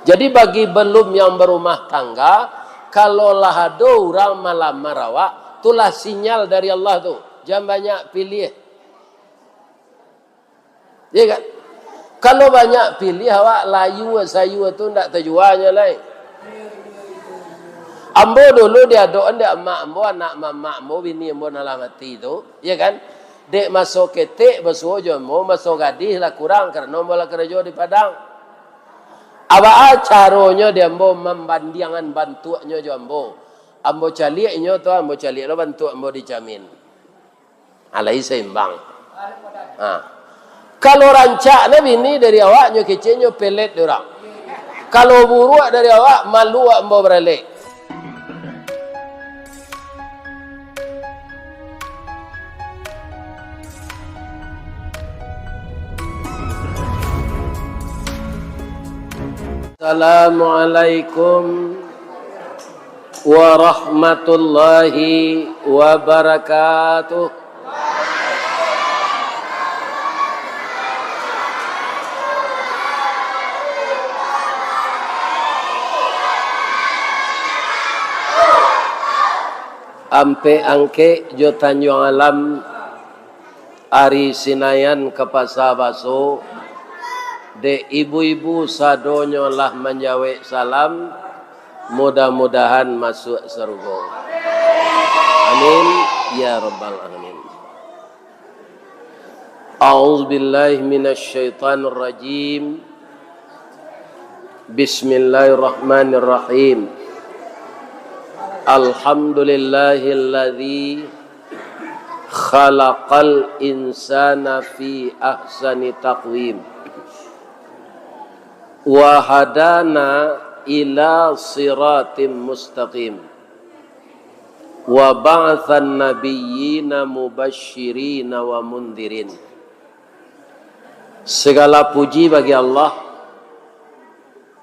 Jadi bagi belum yang berumah tangga, kalau lah ada orang malam marawak, itulah sinyal dari Allah tu. Jangan banyak pilih. Ya kan? Kalau banyak pilih awak layu sayu tu ndak terjualnya lain. Ambo dulu dia doan dia emak ambo, anak mamak ambo, bini ambo nalah mati tu, ya kan? Dek masuk ketik bersuruh ambo, masuk gadis lah kurang kerana ambo lah kerja di Padang. Apa caranya dia ambo membandingan bantuannya jo ambo. Ambo caliaknya tu ambo caliak lah bantu ambo dijamin. Alai seimbang. Kalau rancak bini dari awaknya kecilnya pelet orang. Kalau buruk dari awak malu ambo beralik. Assalamualaikum warahmatullahi wabarakatuh. Ampe angke jo Tanjung Alam Ari Sinayan ke Pasar Baso de ibu-ibu sadonyo lah menjawab salam, mudah-mudahan masuk surga. Amin ya rabbal alamin. A'udzubillahi minasyaitonir rajim. Bismillahirrahmanirrahim. Alhamdulillahilladzi khalaqal insana fi ahsani taqwim wa hadana ila siratim mustaqim wa ba'athan nabiyyina mubasyirina wa mundhirin. Segala puji bagi Allah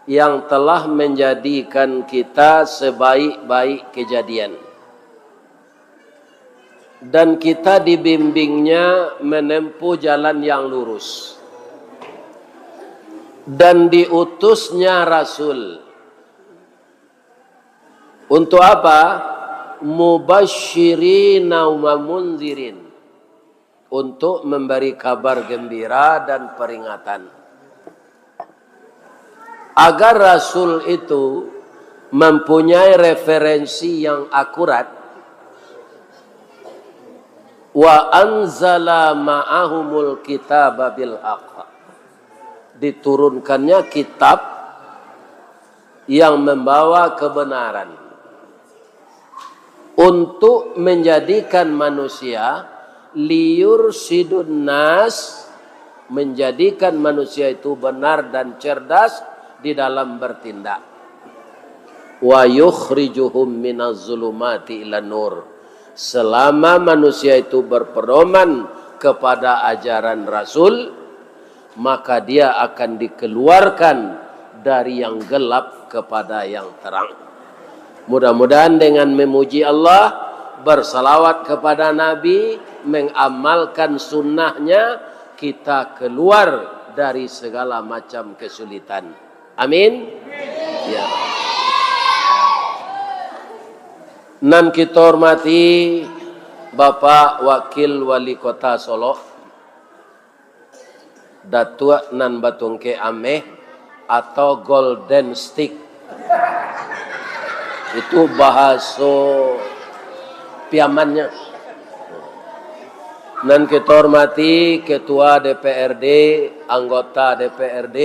yang telah menjadikan kita sebaik-baik kejadian dan kita dibimbingnya menempuh jalan yang lurus, dan diutusnya Rasul untuk apa? Mubasyirina wa mundhirin, untuk memberi kabar gembira dan peringatan. Agar Rasul itu mempunyai referensi yang akurat, wa anzala ma'ahumul kitaba bil haqq, diturunkannya kitab yang membawa kebenaran untuk menjadikan manusia liur sidun nas, menjadikan manusia itu benar dan cerdas di dalam bertindak. Wa yukhrijuhum minaz zulumati ilan nur, selama manusia itu berpedoman kepada ajaran Rasul, maka dia akan dikeluarkan dari yang gelap kepada yang terang. Mudah-mudahan dengan memuji Allah, bersalawat kepada Nabi, mengamalkan sunnahnya, kita keluar dari segala macam kesulitan. Amin. Ya. Nan kita hormati Bapak Wakil Wali Kota Solo, Datuk Nan Batungke Ameh atau Golden Stick. Itu bahasa piamannya. Nan kita hormati Ketua DPRD, anggota DPRD,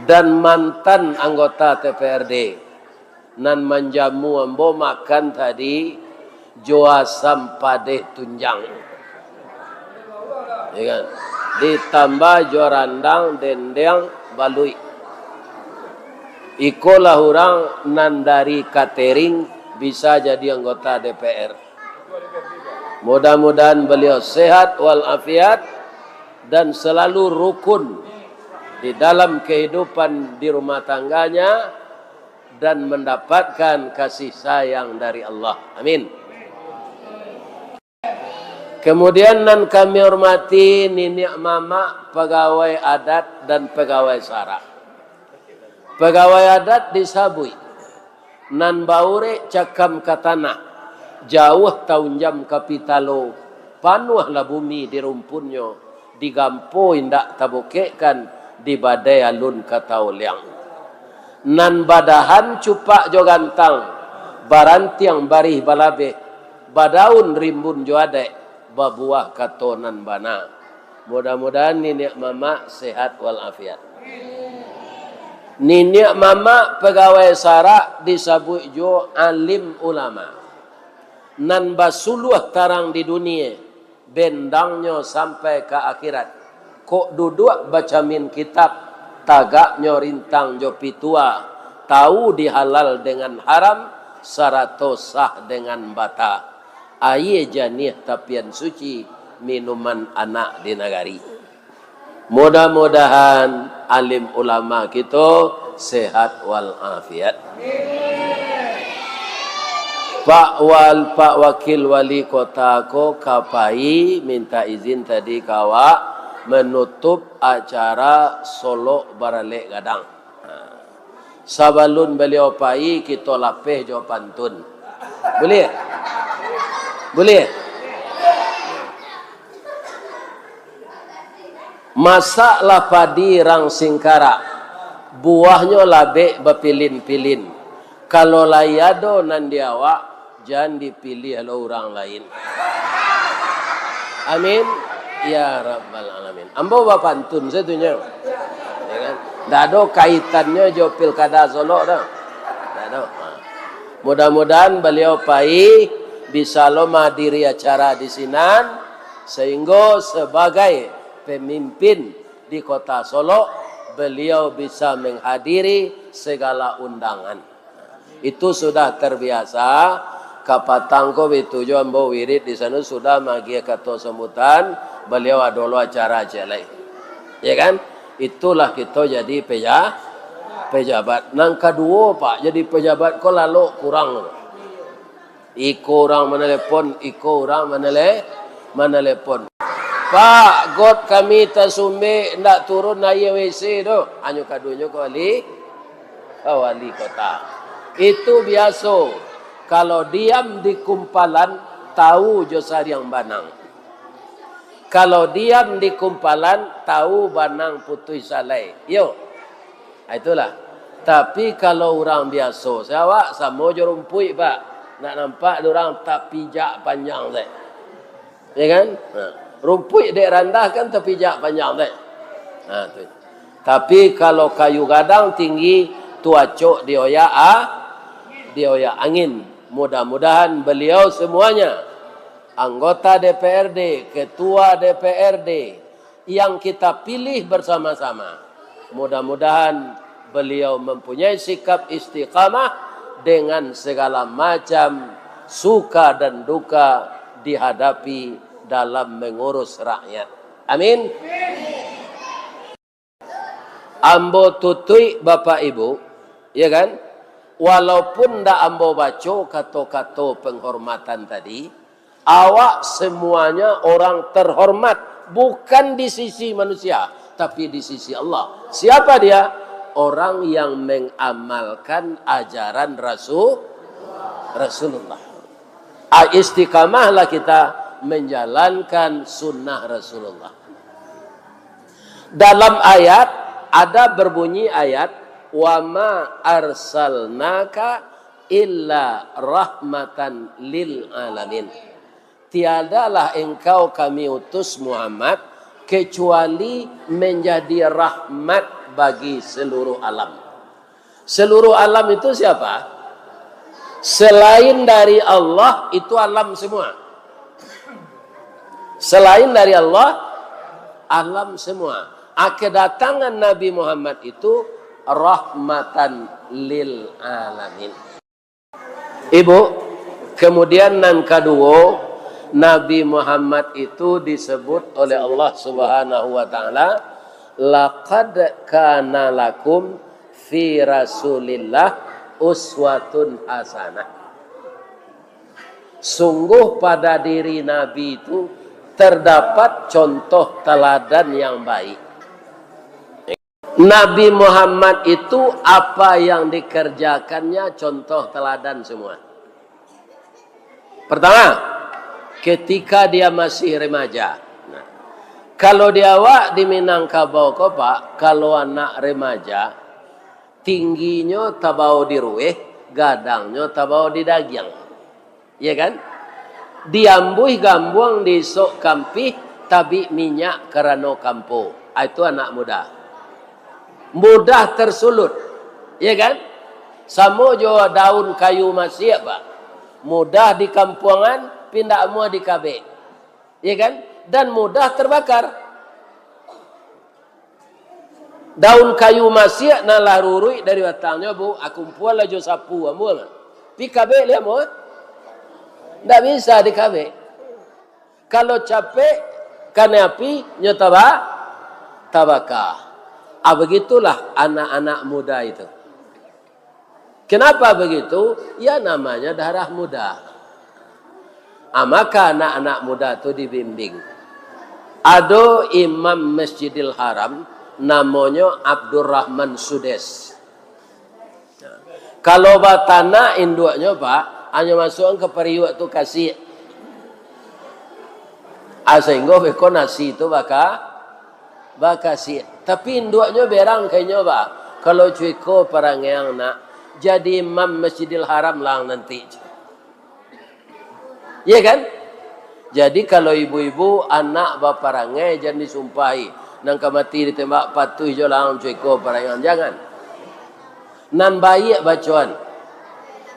dan mantan anggota DPRD. Nan manjamu ambo makan tadi joa sampadeh tunjang. Ya kan? Ditambah joa randang, dendeng, balui. Ikolah orang nan dari catering bisa jadi anggota DPR. Mudah-mudahan beliau sehat walafiat dan selalu rukun di dalam kehidupan di rumah tangganya dan mendapatkan kasih sayang dari Allah. Amin. Kemudian nan kami hormati Nini Mama, pegawai adat dan pegawai SARA. Pegawai adat disabui. Nan baure cakam katana. Jauh tahun jam kapitalo. Panuhlah bumi di rumpunnya. Digampo indak tabukekan. Di badai alun katauliang. Nan badahan cupak jo gantang. Barantiang barih balabe. Badaun rimbun jo adek. Babuah katonan bana. Mudah-mudahan nenek mama sehat walafiat. Nenek mama pegawai sara disebut jo alim ulama. Nan basuluh tarang di dunia. Bendangnya sampai ke akhirat. Kok duduk baca min kitab. Tagaknya rintang jo pitua. Tahu dihalal dengan haram. Sarato sah dengan bata. Aye janih tapian suci. Minuman anak di negari. Mudah-mudahan alim ulama kita sehat walafiat. Pak Wakil Wali Kota ko kapai minta izin tadi kawa menutup acara Solo Baralek Gadang. Sabalun beliau pai kita lapeh jo pantun. Boleh? Boleh? Masaklah padi rang singkara. Buahnya labek bepilin-pilin. Kalau layado nan diawak, jangan dipilih oleh orang lain. Amin. Ya Rabbal Alamin. Ambo bapantun setunya. Ya kan? Tak ada kaitannya jo pilkada Solo dah. Tak ada. Mudah-mudahan beliau pai bisa lo menghadiri acara di sinan sehingga sebagai pemimpin di kota Solo, beliau bisa menghadiri segala undangan. Itu sudah terbiasa. Kapatangko itu jo ambo wirid di sana sudah magi kato sambutan, beliau adolo acara jelai. Ya kan? Itulah kita jadi pejabat. Nang kedua Pak, jadi pejabat kok lalu kurang. Iko orang menelepon, iko orang menelepon. Pak, God kami tasumbe ndak turun na WC do. Anyo kadunya ko wali kota. Itu biasa. Kalau diam di kumpalan tahu josar yang banang. Kalau diam di kumpalan tahu banang putui salai. Yo. Itulah. Tapi kalau orang biasa, saya sama jo rumpui Pak. Nak nampak orang tak pijak panjang saya. Ya kan? Rumput dek randah kan terpijak panjang dek. Tu. Tapi kalau kayu gadang tinggi tuacok dioyak angin. Mudah-mudahan beliau semuanya anggota DPRD, ketua DPRD yang kita pilih bersama-sama. Mudah-mudahan beliau mempunyai sikap istiqamah dengan segala macam suka dan duka dihadapi dalam mengurus rakyat. Amin. Ambo tutui Bapak Ibu, ya kan? Walaupun ndak ambo baca kata-kata penghormatan tadi, awak semuanya orang terhormat, bukan di sisi manusia, tapi di sisi Allah. Siapa dia? Orang yang mengamalkan ajaran Rasulullah. Istiqamahlah kita menjalankan sunnah Rasulullah. Dalam ayat ada berbunyi ayat wa ma arsalnaka illa rahmatan lil alamin. Tiadalah engkau kami utus Muhammad kecuali menjadi rahmat bagi seluruh alam. Seluruh alam itu siapa? Selain dari Allah itu alam semua. Selain dari Allah, alam semua. Kedatangan Nabi Muhammad itu rahmatan lil alamin. Ibu, kemudian yang kedua, Nabi Muhammad itu disebut oleh Allah Subhanahu wa taala, laqad kana lakum fi Rasulillah uswatun hasanah. Sungguh pada diri Nabi itu terdapat contoh teladan yang baik. Nabi Muhammad itu apa yang dikerjakannya contoh teladan semua. Pertama, ketika dia masih remaja. Nah, kalau dia awak di Minangkabau ko Pak, kalau anak remaja tingginya tabau di rueh, gadangnya tabau di dagyang. Iya kan? Diambuh gambuang di sok kampih tabi minyak kerana kampo. Itu anak muda. Mudah tersulut. Ya kan? Sama jo daun kayu masih Pak. Mudah di kampungan, pindah semua di KB. Ya kan? Dan mudah terbakar. Daun kayu masih nalah rurui dari batangnya bu. Aku puan lah jo sapu. Pi KB lihat mu. Tak bisa di KB. Kalau capek, kena api, nyotaba, tabaka. Begitulah anak-anak muda itu. Kenapa begitu? Ya namanya darah muda. Maka anak-anak muda itu dibimbing. Ada imam Masjidil Haram, namanya Abdurrahman Sudes. Kalau batana induknya Pak, hanya masuk ke periuk tu kasih. Sehingga beko nasi itu bakasih. Tapi induknya berang kayaknya Pak. Kalau cuiko parang yang nak jadi imam Masjidil Haram lang nanti. Iya kan? Jadi kalau ibu-ibu anak baparangai jangan disumpahi. Nang mati ditembak patuh jo lang cuiko parang jangan. Nan bayi bacaan.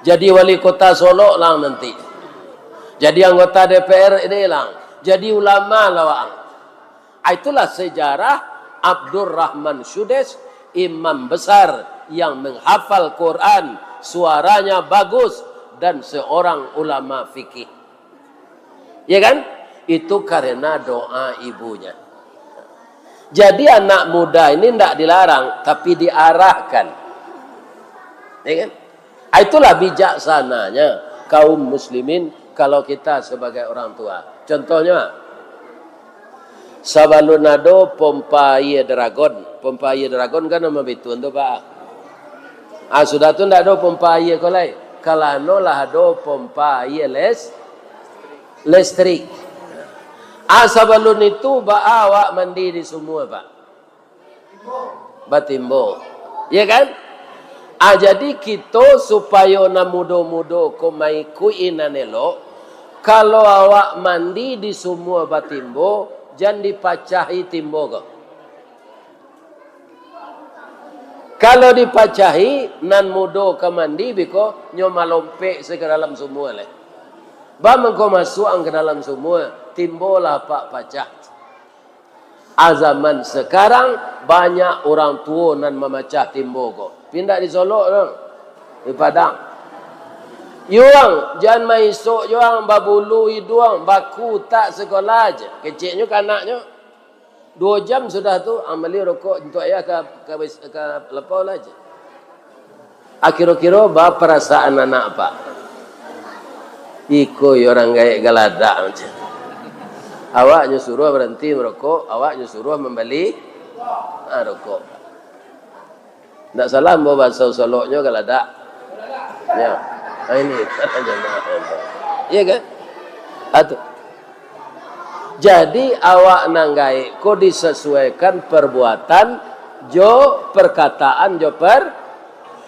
Jadi wali kota Solo lang nanti. Jadi anggota DPR ini lang. Jadi ulama lawang. Itulah sejarah Abdurrahman Sudes, imam besar yang menghafal Quran, suaranya bagus dan seorang ulama fikih. Ya kan? Itu karena doa ibunya. Jadi anak muda ini tidak dilarang, tapi diarahkan. Ya kan? Itulah bijaksananya kaum muslimin kalau kita sebagai orang tua. Contohnya, sabalunado pompa iya dragon. Pompa iya dragon kan nama betul tu Pak. Sudah tu tidak ada pompa iya kolai. Kalau lah ada pompa iya listrik. Sabalun itu awak mandi di semua Pak. Batimbo. Ya kan? Jadi kita supaya na mudo-mudo ko may kuinanelo. Kalau awak mandi di semua batimbo, jangan dipacahi timbo ko. Kalau dipacahi, nan mudo ke mandi, biko nyo malompe ke dalam semua le. Bamang ko masuk ang ke dalam semua, timbo lah pak pacah. Zaman sekarang banyak orang tua nan memecah timbo ko. Pindah di Solo dong, di Padang. Yuang jangan maisok yuang babulu hiduang baku tak sekolah aja. Kecilnya kanaknya 2 jam sudah tu amali rokok untuk ayah ke lepau aja. Akhir-akhir bah perasaan anak apa? Iko orang gaya galada macam. Awaknya suruh berhenti merokok, awaknya suruh membeli rokok. Tak salah bawa bahasa Soloknya galada. Ya. Ini iya kan? Jadi awak nanggai ko disesuaikan perbuatan jo perkataan jo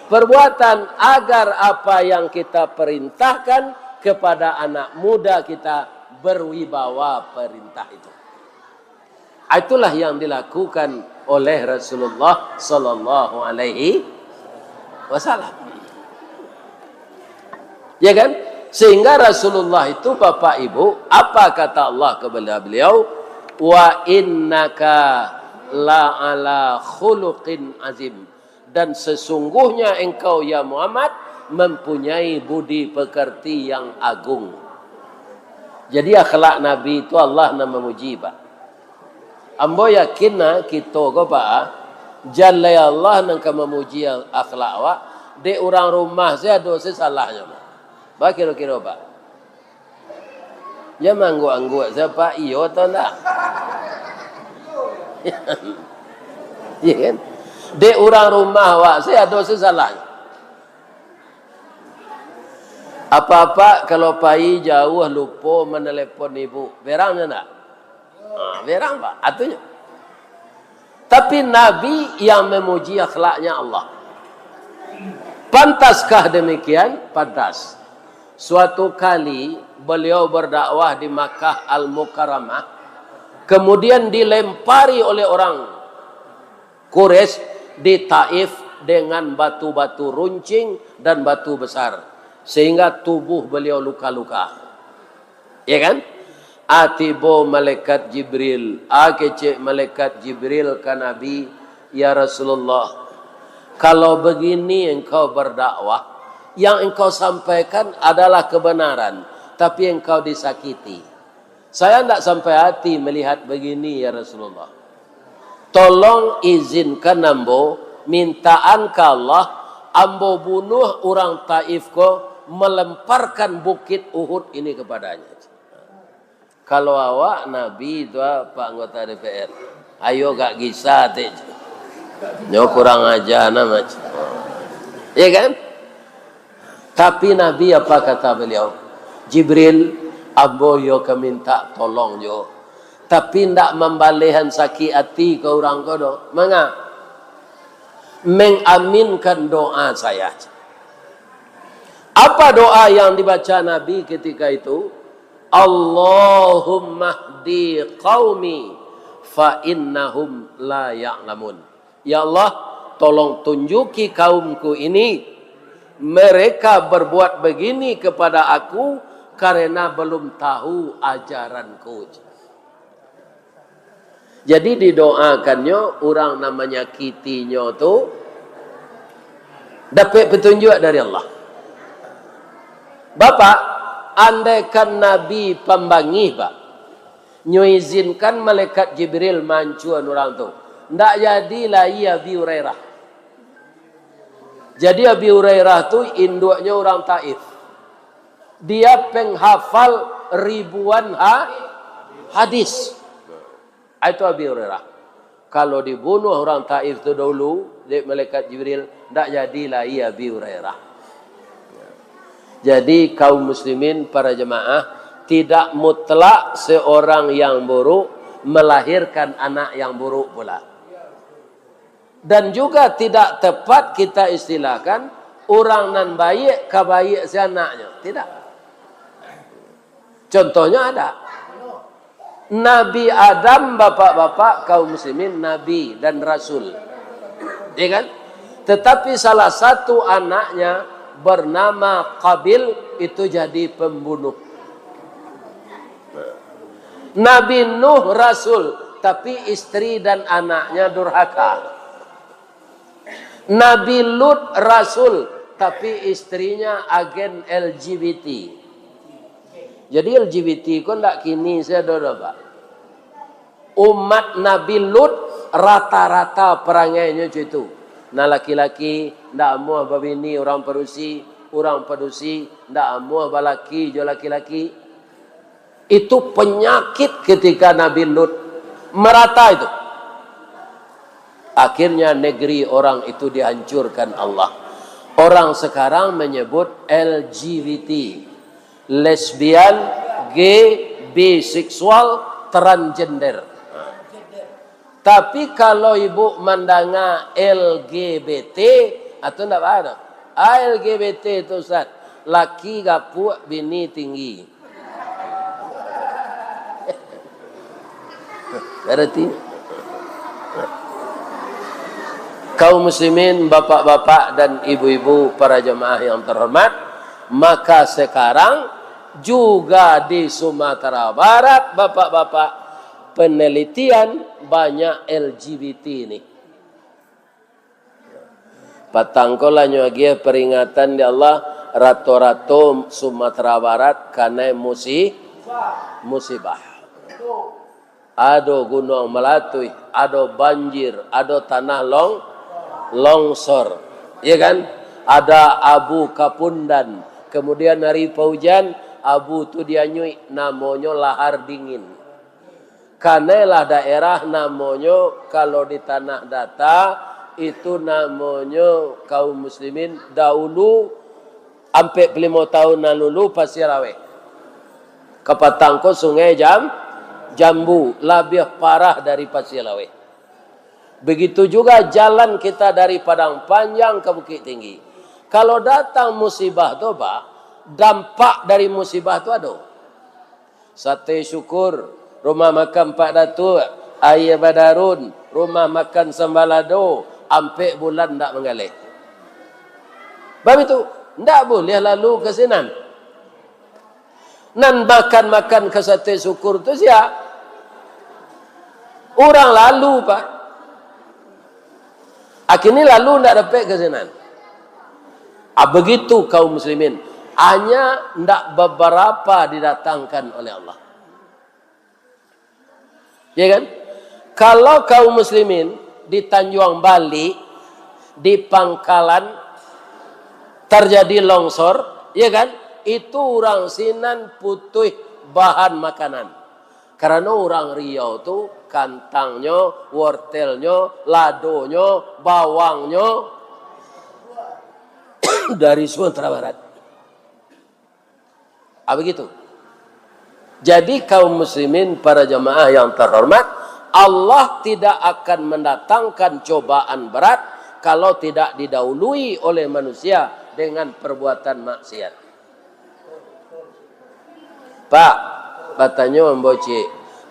perbuatan agar apa yang kita perintahkan kepada anak muda kita berwibawa perintah itu. Itulah yang dilakukan oleh Rasulullah sallallahu alaihi wasallam. Ya kan? Sehingga Rasulullah itu Bapak Ibu, apa kata Allah kepada beliau? Wa innaka la ala khuluqin azim. Dan sesungguhnya engkau ya Muhammad mempunyai budi pekerti yang agung. Jadi akhlak Nabi itu Allah nama memuji Pak. Ambo yakinna kita ko Pak, jalla Allah nang memuji akhlak awak, de orang rumah saya dosa salahnya. Pak kira-kira Pak. Ya manggu-anggu siapa iyo atau enggak? Iya kan? De orang rumah wak saya ada sesalahnya. Apa-apa kalau pai jauh lupa menelepon ibu, berangnya nak? Berang pak, atunya. Tapi Nabi yang memuji akhlaknya Allah. Pantaskah demikian? Pantas. Suatu kali beliau berdakwah di Makkah Al-Mukarramah, kemudian dilempari oleh orang Quraisy di Taif dengan batu-batu runcing dan batu besar, sehingga tubuh beliau luka-luka. Ya kan? Atibo malaikat Jibril, akece malaikat Jibril ke Nabi, ya Rasulullah, kalau begini engkau berdakwah, yang engkau sampaikan adalah kebenaran, tapi engkau disakiti. Saya tidak sampai hati melihat begini ya Rasulullah. Tolong izinkan ambo, mintaan ke Allah, ambo bunuh orang Taif ko, melemparkan bukit Uhud ini kepadanya. Kalau awak Nabi itu Pak anggota DPR, ayo gak kisah teh. Nyo kurang aja nama. Ya kan? Tapi Nabi apa kata beliau? Jibril, ambo yo keminta tolong yo. Tapi ndak membalihan sakit hati ke orang kodo. Manga? Mengaminkan doa saya. Apa doa yang dibaca Nabi ketika itu? Allahumma hdi qaumi fa innahum la ya'lamun. Ya Allah, tolong tunjuki kaumku ini, mereka berbuat begini kepada aku karena belum tahu ajaranku. Jadi didoakannya orang namanya kitinyo tu dapat petunjuk dari Allah. Bapak, andaikan Nabi pembangih pak, nyizinkan malaikat Jibril mancuan orang tu, ndak jadilah ia Abi Hurairah. Jadi Abi Hurairah tu induknya orang Taif. Dia penghafal ribuan hadis. Itu Abi Hurairah. Kalau dibunuh orang Taif tu dulu, malaikat Jibril, ndak jadilah ia Abi Hurairah. Jadi kaum muslimin para jemaah, tidak mutlak seorang yang buruk melahirkan anak yang buruk pula. Dan juga tidak tepat kita istilahkan orang nan baik kabaik si anaknya. Tidak. Contohnya ada. Nabi Adam, bapak-bapak kaum muslimin, nabi dan rasul. Ya kan? Tetapi salah satu anaknya bernama Qabil itu jadi pembunuh. Nabi Nuh rasul, tapi istri dan anaknya durhaka. Nabi Lut rasul, tapi istrinya agen LGBT. Jadi LGBT kok ndak kini saya dodo pak. Umat Nabi Lut rata-rata perangainya itu. Nah laki-laki ndak amuh babini orang pedusi ndak amuh balaki jo laki-laki. Itu penyakit ketika Nabi Lut merata itu. Akhirnya negeri orang itu dihancurkan Allah. Orang sekarang menyebut LGBT, lesbian, gay, biseksual, transgender. Tapi kalau ibu mandanga LGBT, atau enggak ada. LGBT itu Ustaz, laki gapuk, bini tinggi. Berarti kaum muslimin, bapak-bapak dan ibu-ibu para jemaah yang terhormat, maka sekarang juga di Sumatera Barat, bapak-bapak, penelitian banyak LGBT ini. Patangkolannya lagi peringatan di Allah rato-rato Sumatera Barat karena musibah. Ada gunung melatui, ada banjir, ada tanah longsor, ya kan? Ada abu kapundan. Kemudian hari hujan, abu tu dia nyui, namanya lahar dingin. Kanelah daerah namanya kalau di tanah datar itu namanya kaum muslimin dahulu sampai 5 tahun lalu Pasir Rawit. Kepatangko sungai Jambu lebih parah dari Pasir Rawit. Begitu juga jalan kita dari Padang Panjang ke Bukit Tinggi. Kalau datang musibah tu Pak, dampak dari musibah tu ada. Sate syukur, rumah makan Pak Datuk, Air Badarun, rumah makan Sambalado, sampai bulan tak mengalir. Sebab itu, tak boleh lalu ke sinan. Nan makan-makan ke sate syukur tu siap. Orang lalu Pak. Akhirnya lalu tak dapat ke sinan. Begitu kaum muslimin. Hanya tidak beberapa didatangkan oleh Allah. Ya kan? Kalau kaum muslimin di Tanjung Bali, di Pangkalan, terjadi longsor, ya kan? Itu orang sinan putih bahan makanan. Karena orang Riau tu kantangnya, wortelnya, ladonya, bawangnya dari Sumatera Barat. Begitu. Jadi kaum muslimin para jamaah yang terhormat, Allah tidak akan mendatangkan cobaan berat kalau tidak didahului oleh manusia dengan perbuatan maksiat. Pak, katanya memboci,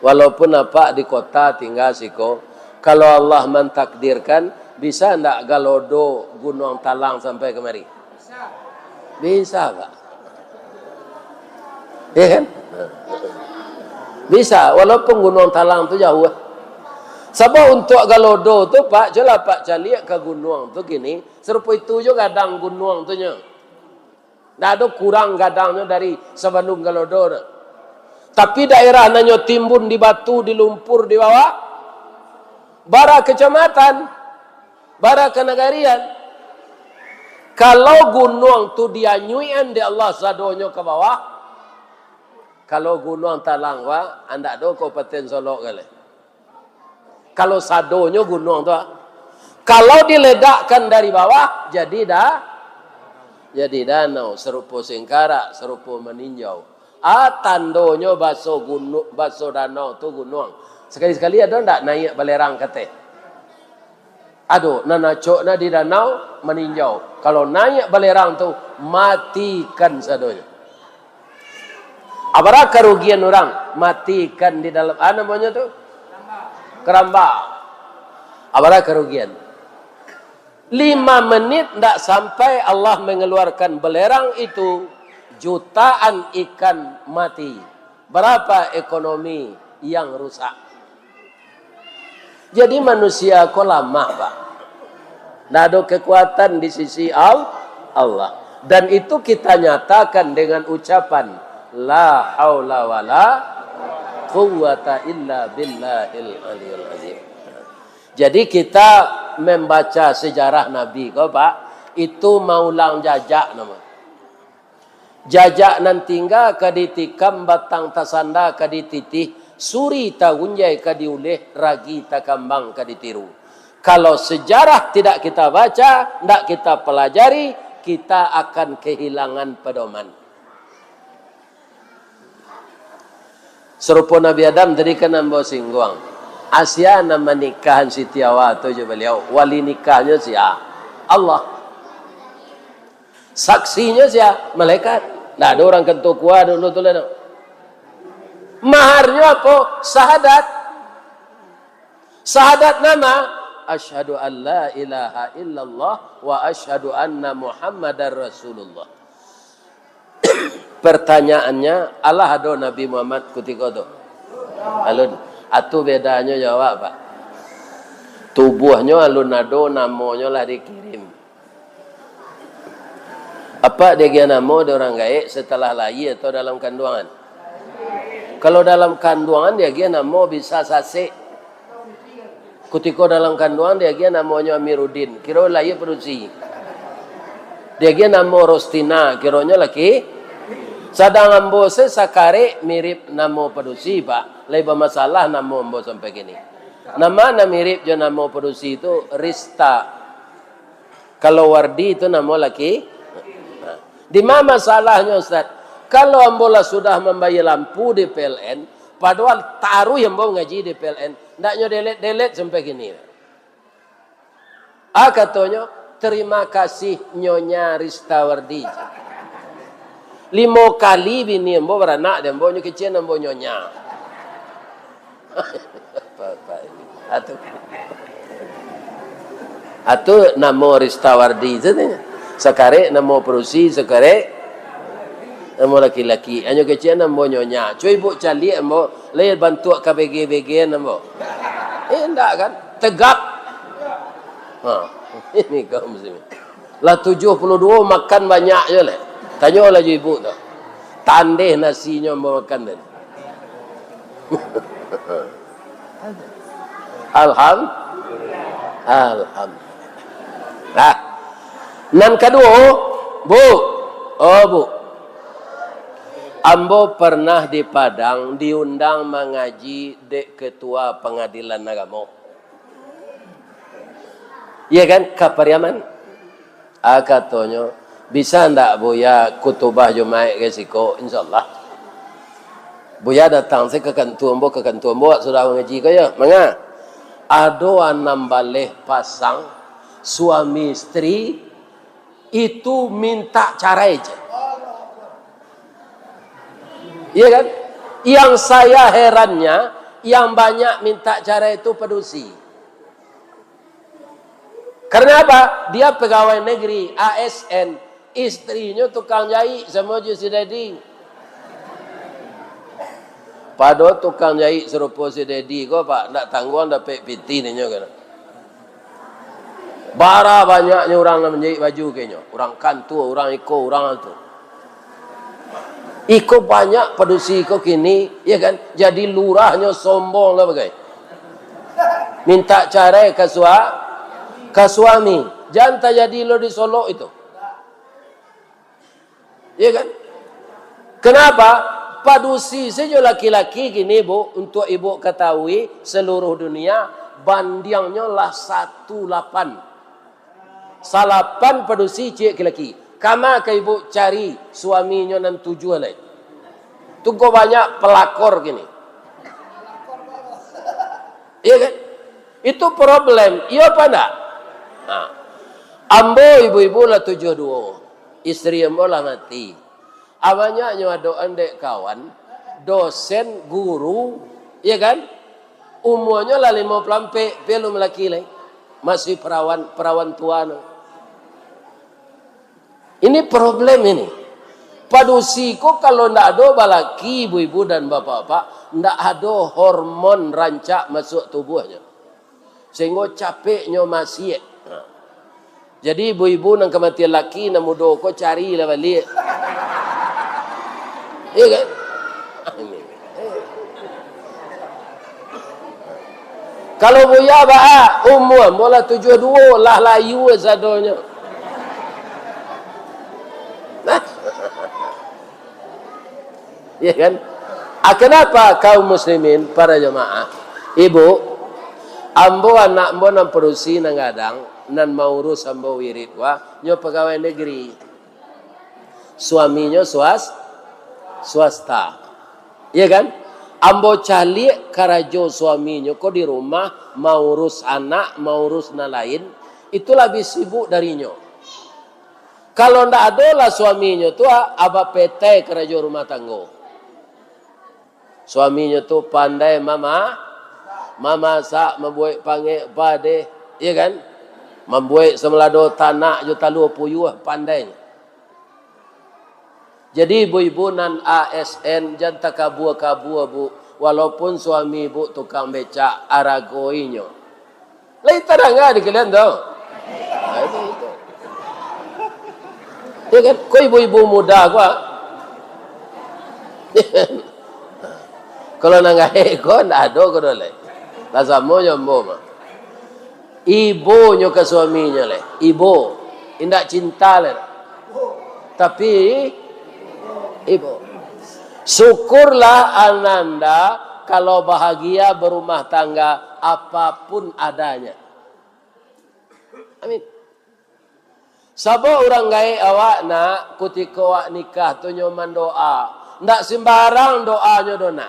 walaupun apa di kota tinggal siko, kalau Allah mentakdirkan, bisa ndak galodo Gunung Talang sampai kemari? Bisa Pak. Ya kan? Bisa, walaupun Gunung Talang tu jauh. Sebab untuk galodo tu Pak, jelah Pak caliak ke gunung tu gini, serupa itu juga gadang gunung tu nya. Tak ada kurang gadangnya dari sebelum galodo. Tapi daerah nanya timbun di batu, di lumpur di bawah, bara kecamatan, bara kenegarian. Kalau gunung tu dianyuian di Allah sadonya ke bawah, kalau gunung Talang wa, anda ada Kabupaten Solok kali. Kalau sadonya gunung tu, kalau diledakkan dari bawah, jadi danau, serupa Singkarak, serupa meninjau. Tandonya baso gunung, baso danau tu gunung. Sekali-sekali ada ndak naik belerang kate? Aduh, nanacokna di danau meninjau. Kalau naik belerang tu, matikan sadonya. Apa kerugian orang? Matikan di dalam, namanya tu? Keramba. Apa kerugian? 5 menit tidak sampai Allah mengeluarkan belerang itu, jutaan ikan mati. Berapa ekonomi yang rusak? Jadi manusia kok lemah Pak. Tidak ada kekuatan di sisi Allah. Dan itu kita nyatakan dengan ucapan la haula wala quwwata illa billahil aliyil azim. Jadi kita membaca sejarah Nabi kau Pak, itu maulang jajak nama. Jajak nan tinggal kaditikam batang tasanda kadititih, suri ta gunjai kadiuleh, ragi ta kambang kaditiru. Kalau sejarah tidak kita baca, tidak kita pelajari, kita akan kehilangan pedoman. Serupa Nabi Adam tadi kan nambo singguang. Asia nama nikahan Siti Hawa tu je beliau. Wali nikahnya siapa? Allah. Saksinya siapa? Malaikat. Nah, ada orang kentu kuah dulu tu lah. Maharnya apa? Sahadat. Sahadat nama asyhadu an la ilaha illallah wa asyhadu anna Muhammadar Rasulullah. Pertanyaannya, Allah ada Nabi Muhammad ketika itu? Alun, atau bedanya jawab Pak. Tubuhnya alun ada, namanya lah dikirim. Apa dia nama dia orang gaib setelah lahir atau dalam kandungan? Kalau dalam kandungan dia nama bisa sasek. Ketika dalam kandungan dia namanya Amiruddin. Kira lahir produksi. Dia nama Rostina. Kiranya laki. Sadang ambo sakare mirip nama produksi Pak. Lebih masalah nama ambo sampai gini. Nama mirip je nama produksi itu Rista. Kalau Wardi itu nama laki. Di mana masalahnya Ustaz? Kalau ambola sudah membayar lampu di PLN, padahal taruh yang mau ngaji di PLN, ndaknya delete sampai gini. Katanya, terima kasih Nyonya Rista Wardi. 5 kali bini ambo beranak dan ambo kecil ambo nyonya. Atu namo Rista Wardi katanya. Sekare namo perusi sekare namo laki-laki. Anyo kecil namo nyonya. Cuy bu cali ambo le bantu KBG namo. Enggak kan? Tegak. Ini kaum muslimin. Lah 72 makan banyak je lah. Tanya lah ibu tu. Tandeh nasinya mau makan tadi. Alhamdulillah. Nah, nan kedua, Bu. Ambo pernah di Padang diundang mengaji dek ketua pengadilan agama. Iya kan, Kapariaman? Katanya, bisa ndak Buya kutubah Jumaat kesiko, insyaallah. Buya datang saya ke kantor ambo sudah mengaji kaya. Manga? Ado 6 baleh pasang suami istri itu minta cerai aja. Iya kan? Yang saya herannya, yang banyak minta cerai itu pedusi. Karena apa? Dia pegawai negeri, ASN, istrinya tukang jahit sama si Dedi. Padahal tukang jahit serupa si Dedi kok Pak, nak tangguhan dapat piti ni kan. Bara banyaknya orang yang menjahit baju kayaknya. Orang kantu, orang iko, orang itu. Iko banyak pedusi iko kini, ya kan? Jadi lurahnya sombong lah bagai. Minta cerai ke suami. Jangan jadi lo di Solo itu. Ya kan? Kenapa? Padusi saja laki-laki gini Bu, untuk ibu ketahui seluruh dunia bandiangnya lah 18. Salapan padusi cik laki. Kama ke ibu cari suaminya nan 7 lain. Tunggu banyak pelakor gini. Iya kan? Itu problem. Iya apa enggak? Nah, ambo ibu-ibu lah 72. Istri ambo lah mati. Abanyaknya ada andek kawan, dosen, guru, ya kan? Umurnya lah 50 belum laki lagi. Masih perawan tua. Ini problem ini. Padusi kok kalau ndak ada balaki ibu-ibu dan bapak-bapak, ndak ada hormon rancak masuk tubuhnya. Sehingga capeknya masih. Jadi ibu-ibu nang kematian laki nak muda kok carilah balik. Iya kan? Kalau Buya umur mula 72 lah layu sadonya. Nah. Ya kan? Kenapa kaum muslimin para jemaah? Ibu, ambo anak ambo nan perusi nang gadang nan mau urus ambo wirid wa nyo pegawai negeri. Suaminya swasta. Iya kan? Ambo calik karajo suaminya kok di rumah mau urus anak, mau urus na lain, itu lebih sibuk darinya. Kalau ndak ada lah suaminya tu aba PT karajo rumah tangga. Suaminya tu pandai mama sak membuat panggil pade, iya kan? Membuat semelado tanah juta lu puyuh pandainya. Jadi ibu-ibu nan ASN jangan kabua-kabua Bu, walaupun suami Bu tukang becak aragoinyo. Lai taranga di kalian tau. Itu. Ya kan, kau ibu-ibu muda gua. Kalau nangai kau ndak ada kau dole. Lazamo nyombo mah. Ibunya ke suaminya le, ibu, indak cinta le. Tapi ibu, syukurlah ananda kalau bahagia berumah tangga apapun adanya. Amin. Sabo orang gaya awak nak ketika awak nikah tu nyoman doa. Ndak sembarang doanya dona.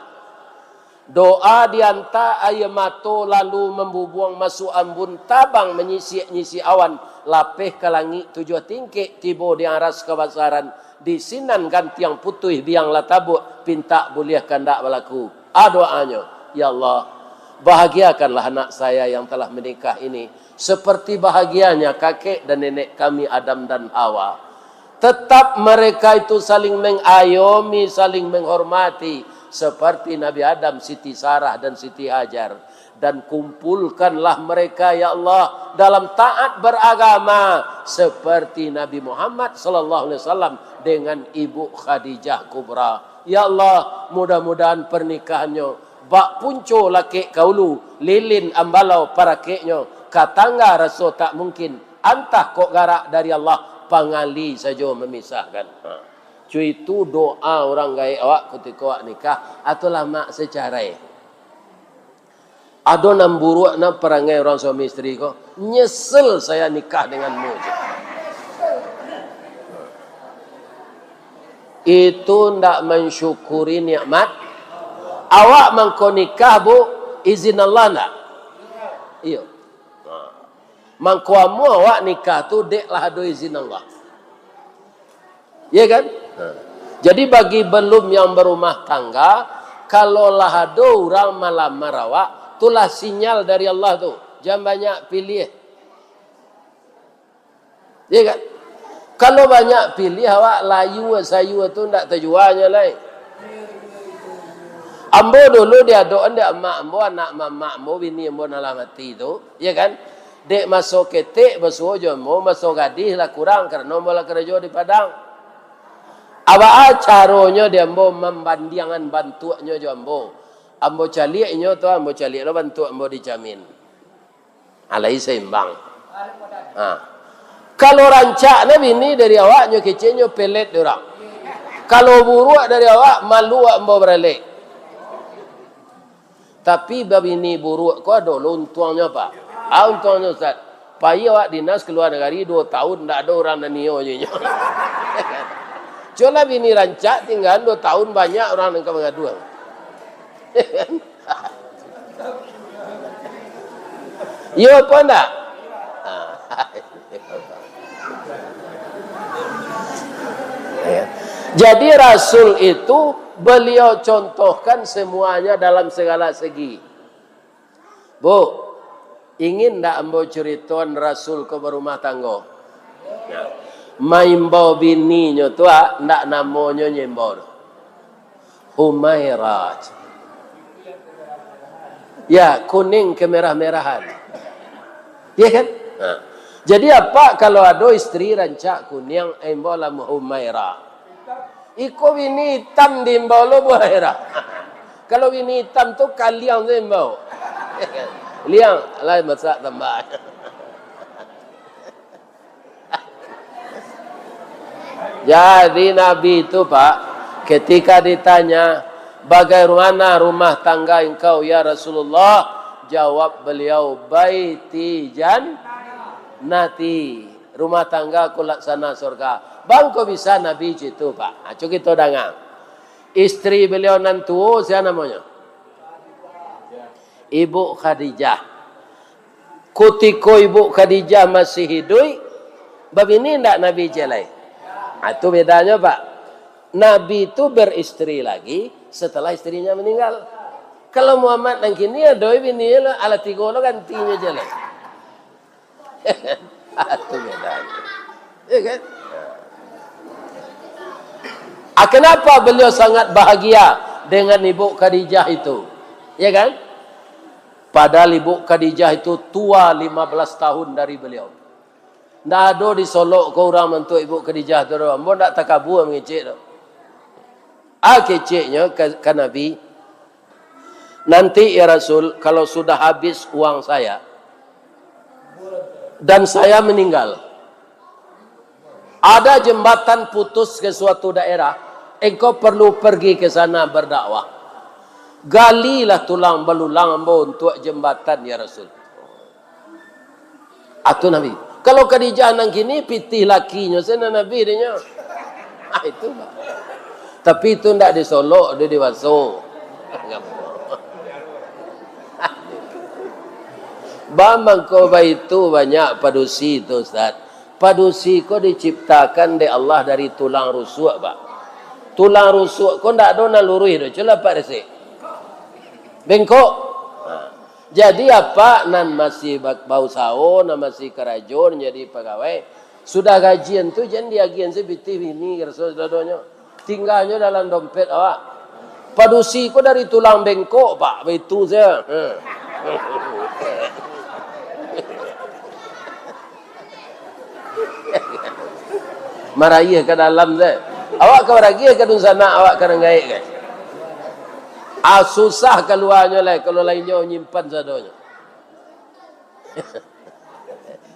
Doa dianta air mato lalu membubuang masuk ambun tabang menyisi awan lapeh ke langit tujuh tingkik tibo di aras kebasaran disinankan tiang putih biang latabuk pinta boleh kandak berlaku. Doanya, ya Allah, bahagiakanlah anak saya yang telah menikah ini seperti bahagianya kakek dan nenek kami Adam dan Hawa. Tetap mereka itu saling mengayomi, saling menghormati seperti Nabi Adam, Siti Sarah dan Siti Hajar. Dan kumpulkanlah mereka ya Allah dalam taat beragama seperti Nabi Muhammad sallallahu alaihi wasallam dengan Ibu Khadijah Kubra. Ya Allah, mudah-mudahan pernikahannya bak punco laki kaulu lilin ambalau para keknya katangga raso tak mungkin antah kok garak dari Allah pangali saja memisahkan. Cuy itu doa orang gaya awak ketika awak nikah atau lama secara ada namburuk na perangai orang suami istri ko nyesel saya nikah denganmu. Itu ndak mensyukuri nikmat. Awak mangko nikah bu izin Allah ndak? Iya. Mangko amu awak nikah tu dek lah do izin Allah. Ya kan? Jadi bagi belum yang berumah tangga, kalau lah ada orang malam merawak, itulah sinyal dari Allah tu. Jangan banyak pilih. Ya kan? Kalau banyak pilih, awak layu sayu tu tak terjualnya lain. Ambo dulu dia doa dia emak ambo anak mamak ambo bini ambo nalah mati tu, ya kan? Dek masuk ketek basuh ambo masuk gadis lah kurang kerana ambo lah kerja di Padang. Apa caranya dia ambo membandiangan bantuannya jo ambo. Ambo caliaknya tu ambo caliak lo bantu ambo dijamin. Alai seimbang. Kalau rancak na bini dari awaknya kecenya pelet orang. Kalau buruk dari awak malu ambo beralek. Tapi babini buruk ko ada untuangnya pak. Untuangnya Ustaz. Pai awak dinas keluar negeri 2 tahun ndak ada orang nanio nya. Coba bini rancak tinggal 2 tahun banyak orang yang mengadu. Yo apa ndak? Jadi Rasul itu beliau contohkan semuanya dalam segala segi. Bu, ingin tak ambo ceritakan Rasul ke berumah tangga? Maimbau bininya tu ndak namanya nyembor. Humairah. Ya, kuning kemerah-merahan. Ya kan? Jadi apa kalau ada istri rancak kuning imbau lah Humairah. Iko bini hitam di imbau lo Humairah. Kalau bini hitam tu kalian tu imbau. Liang lain masak tambah. Jadi Nabi itu Pak, ketika ditanya, bagaimana rumah tangga engkau ya Rasulullah? Jawab beliau, baiti jannati. Rumah tangga ku laksana surga. Bang kok bisa Nabi itu Pak? Coba kita dengar. Istri beliau nantu, siapa namanya? Ibu Khadijah. Kutiko Ibu Khadijah masih hidup, babini ndak Nabi jelai. Itu bedanya Pak. Nabi itu beristri lagi setelah istrinya meninggal. Kalau Muhammad yang kini ada bini ala 3 lo gantinya jelai. Itu bedanya. Ya kan? Kenapa beliau sangat bahagia dengan Ibu Khadijah itu? Ya kan? Padahal Ibu Khadijah itu tua 15 tahun dari beliau. Ndak ada disolok ke orang untuk Ibu Khadijah tu. Ambo ndak takabur mengecek tu. Keceknya ke Nabi. Nanti ya Rasul, kalau sudah habis uang saya dan saya meninggal, ada jembatan putus ke suatu daerah, engkau perlu pergi ke sana berdakwah. Galilah tulang belulang ambo untuk jembatan ya Rasul. Atu Nabi. Kalau Khadijah nang kini pitih lakinya sana Nabi dia. Itu Pak. Tapi itu ndak disolok, dia diwaso. Bambang koba itu banyak padusi itu Ustaz. Padusi ko diciptakan oleh Allah dari tulang rusuk Pak. Tulang rusuk ko ndak ada nalurui do. Cula Pak resik. Bengkok. Jadi apa nan masih bau sawo, nan masih kerajon jadi pegawai. Sudah gajian tu jangan diagian sebiti ini Rasul dadonya. Tinggalnya dalam dompet awak. Padusi ko dari tulang bengkok Pak. Itu saya. Marayah ke dalam saya. Awak ke marayah ke dun sana awak ke rengai kan. Susah keluarnya lah kalau lainnya nyimpan sadonya.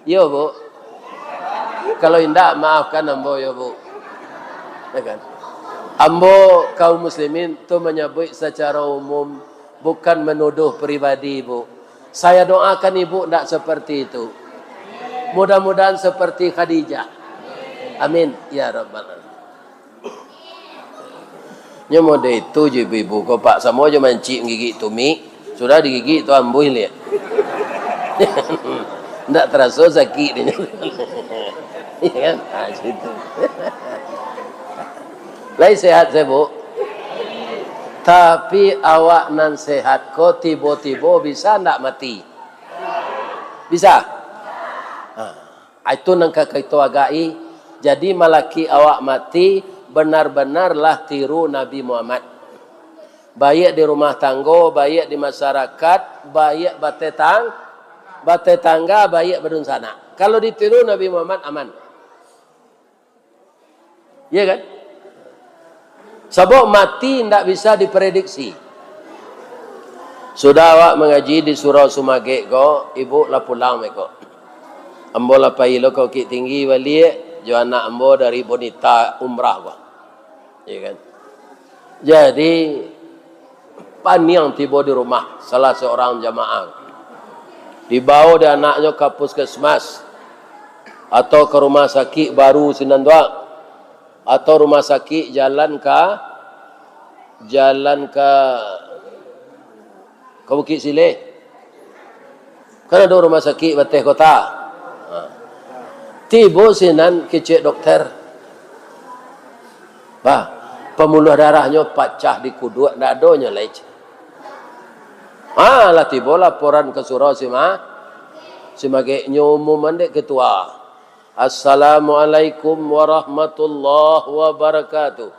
Yo Bu. Kalau indah maafkan ambo ya Bu. Ya kan? Ambo kaum muslimin tu menyebut secara umum, bukan menuduh pribadi Bu. Saya doakan ibu tidak seperti itu. Mudah-mudahan seperti Khadijah. Amin ya rabbal alamin. Nya mode itu je ibu ko Pak samo je mancik gigi tumi, sudah digigit tu ambuh lihat. Ndak terasa sakit dia. Iya kan? Ah situ. Lai sehat saya Bu. Tapi awak nan sehat ko tiba-tiba bisa ndak mati? Bisa? Itu nang kakito agai. Jadi malaki awak mati benar-benarlah tiru Nabi Muhammad. Baik di rumah tangga, baik di masyarakat, baik bate tangga, baik bedun sana. Kalau ditiru Nabi Muhammad aman. Iya kan? Sebab mati tidak bisa diprediksi. Sudah awak mengaji di surau Sumage ko, ibu lah pulang meko. Ambo lah pailo kau ki tinggi balik. Jo anak ambo dari bonita umrah gua. Ya kan? Jadi paniang tiba di rumah salah seorang jamaah. Dibawa dia anaknya ke puskesmas atau ke rumah sakit baru Sinandua atau rumah sakit jalan ke Bukit Sileh. Kan ada rumah sakit Bateh Kota. Tiba sinan kecek dokter. Bah, pembuluh darahnya pecah di kuduk, ndak adanya lec. Lah tiba laporan ke surau Simage nyumuman dek ketua. Assalamualaikum warahmatullahi wabarakatuh.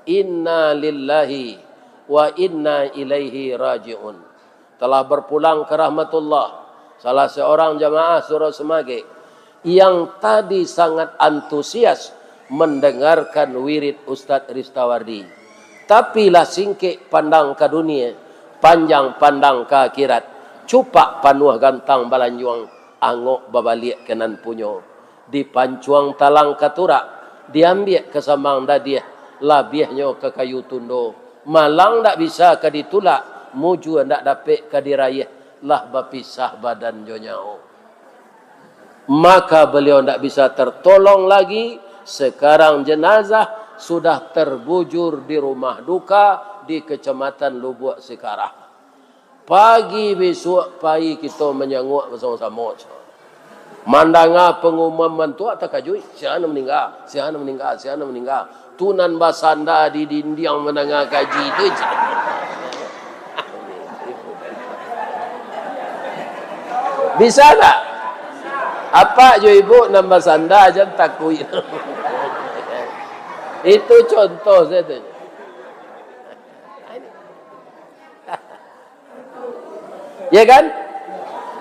Inna lillahi wa inna ilaihi raji'un. Telah berpulang ke rahmatullah salah seorang jamaah surau Semage yang tadi sangat antusias mendengarkan wirid Ustadz Ristawardi. Tapi lah singkik pandang ke dunia, panjang pandang ke akhirat, cupak panuh gantang balanjuang, angok babalik kenan punyo. Dipancuang talang katurak, diambil ke samang dadiah, labiahnya ke kayu tundo. Malang tak bisa ke ditulak, muju tak dapat ke dirayah, lah bapisah badan jonyao. Maka beliau tidak bisa tertolong lagi. Sekarang jenazah sudah terbujur di rumah duka di Kecamatan Lubuk Sekarah. Pagi besok pagi kita menyanguk bersama-sama. Mandanga pengumuman mentua tak kajui. Siapa meninggal? Tunan basanda di dinding menengah kaji itu. Bisa tak? Apa jo ibu nambah sanda aja takui. Itu contoh saya tu. Ya kan?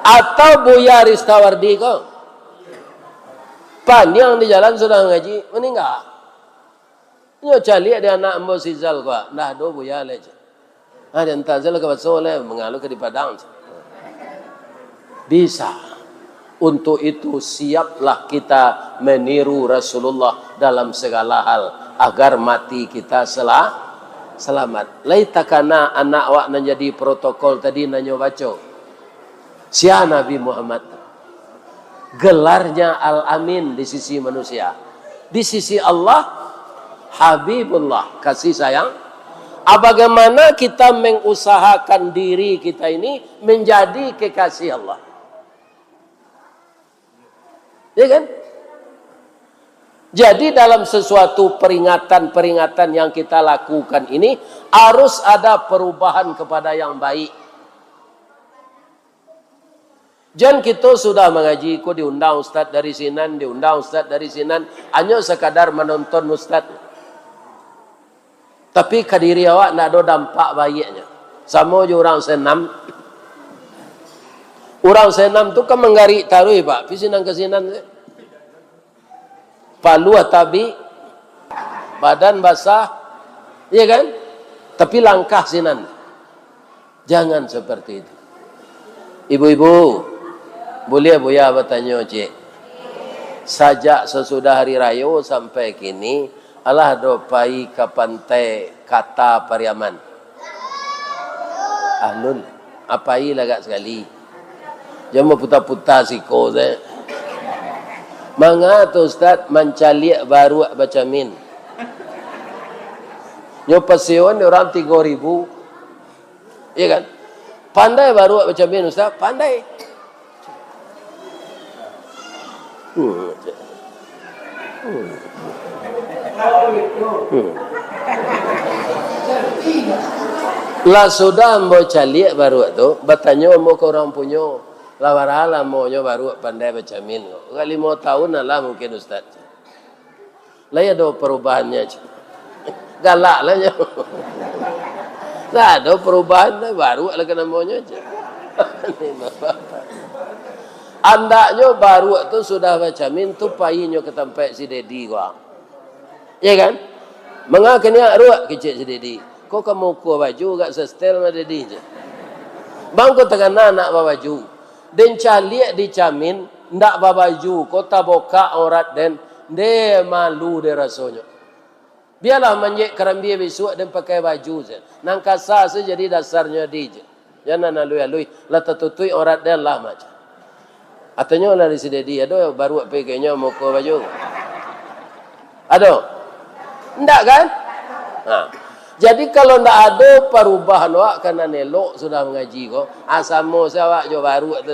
Atau Buya Ristawardi kok. Panjang di jalan sudah ngaji meninggal. Nyo cali ada anak ambo Sizal kok. Dah do Buya leje. Ada entazal ke basole mengalu ke di Padang. Bisa. Untuk itu siaplah kita meniru Rasulullah dalam segala hal agar mati kita selamat. Laitakana anak awak menjadi protokol tadi nanyo baca. Sia Nabi Muhammad. Gelarnya Al-Amin di sisi manusia. Di sisi Allah Habibullah, kasih sayang. Bagaimana kita mengusahakan diri kita ini menjadi kekasih Allah. Ya kan? Jadi dalam sesuatu peringatan-peringatan yang kita lakukan ini harus ada perubahan kepada yang baik. Jangan kita sudah mengaji, kok diundang ustaz dari sinan, diundang ustaz dari sinan, hanya sekadar menonton ustaz. Tapi kadiri awak nak ada dampak baiknya. Sama je orang senam. Orang senam tu kan menggarik taruh pak, pisinan ke sinan. Palu tabi, badan basah, iya kan? Tapi langkah sinan. Jangan seperti itu. Ibu-ibu, boleh buya bertanya cik. Sajak sesudah hari raya sampai kini, Allah dopai ke pantai kata Pariaman. Nun, apai lagak sekali. Jangan putar-putar siko saya. Manga tu ustaz mencaliak baru baca min. Nyo pasion orang 3.000. Iya kan? Pandai baru baca min ustaz, pandai. Lah sudah mau caliak baru tu, bertanya mau ke orang punya. Lawarala maunya baru pandai baca min. Kali 5 tahun lah mungkin ustaz. Lah ya ada perubahannya. Galak lah nya. Nah, ada perubahan baru lah kena maunya aja. Andaknya baru tu sudah baca min tu payinya ke tempat si Dedi gua. Ya kan? Mengakanya ruak kecil si Dedi. Kok kamu ku baju gak sestel sama Dedi je. Bang kau tengah anak bawa baju. Den caliak dicamin ndak babaju kota boka aurat den de malu de rasanya. Biarlah menjek kerambia besok dan pakai baju je. Nang kasar saja jadi dasarnya dije. Jangan alui-alui la tatutui aurat den lah macam. Atanya lah di sini dia ada baru pakainya mau ke baju. Ada? Ndak kan? Nah. Jadi kalau ndak ada perubahan awak kena nelok sudah mengaji kok. Asamo sawak jo baru tu.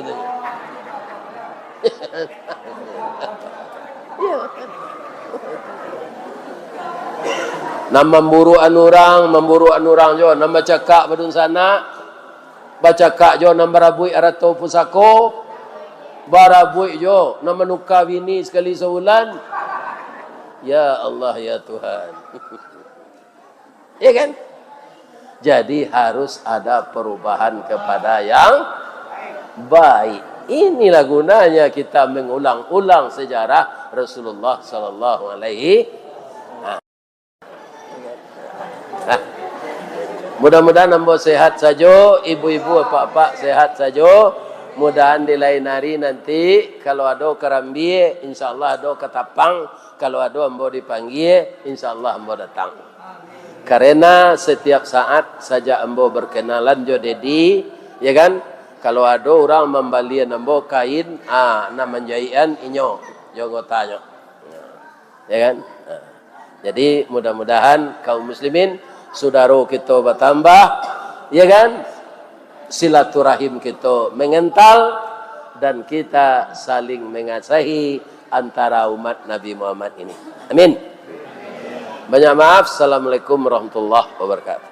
Nama memburu orang jo, nama cakak badun sana. Baca kak jo nama rabui arato pusako. Barabui jo nama nuka bini sekali sebulan. Ya Allah ya Tuhan. Ya kan? Jadi harus ada perubahan kepada yang baik. Inilah gunanya kita mengulang-ulang sejarah Rasulullah sallallahu alaihi. Mudah-mudahan hamba sehat saja, ibu-ibu apa-apa sehat saja. Mudahan di lain hari nanti kalau ada kerambi, insyaallah ada ketapang, kalau ada hamba dipanggil, insyaallah hamba datang. Karena setiap saat saja ambo berkenalan jo Dedi, ya kan? Kalau ada orang membalian ambo kain, na menjahitan inyo, jo ngotanya. Ya kan? Jadi mudah-mudahan kaum muslimin saudara kita bertambah, ya kan? Silaturahim kita mengental dan kita saling mengasihi antara umat Nabi Muhammad ini. Amin. Banyak maaf. Assalamualaikum warahmatullahi wabarakatuh.